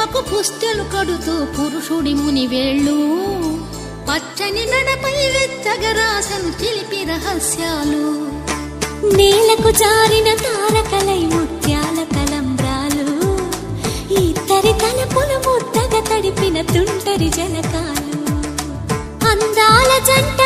చెంపకు పుస్తెలు కడుతూ పురుషుడి ముని వేళ్ళు పచ్చని నడపై వెచ్చగా రాసను చిలిపి రహస్యాలు నేలకు జారిన తారకలై ముత్యాల తలంబ్రాలు ఇద్దరి తలపులు ముద్దగా తడిపిన తుంటరి జలకాలు అందాల జంట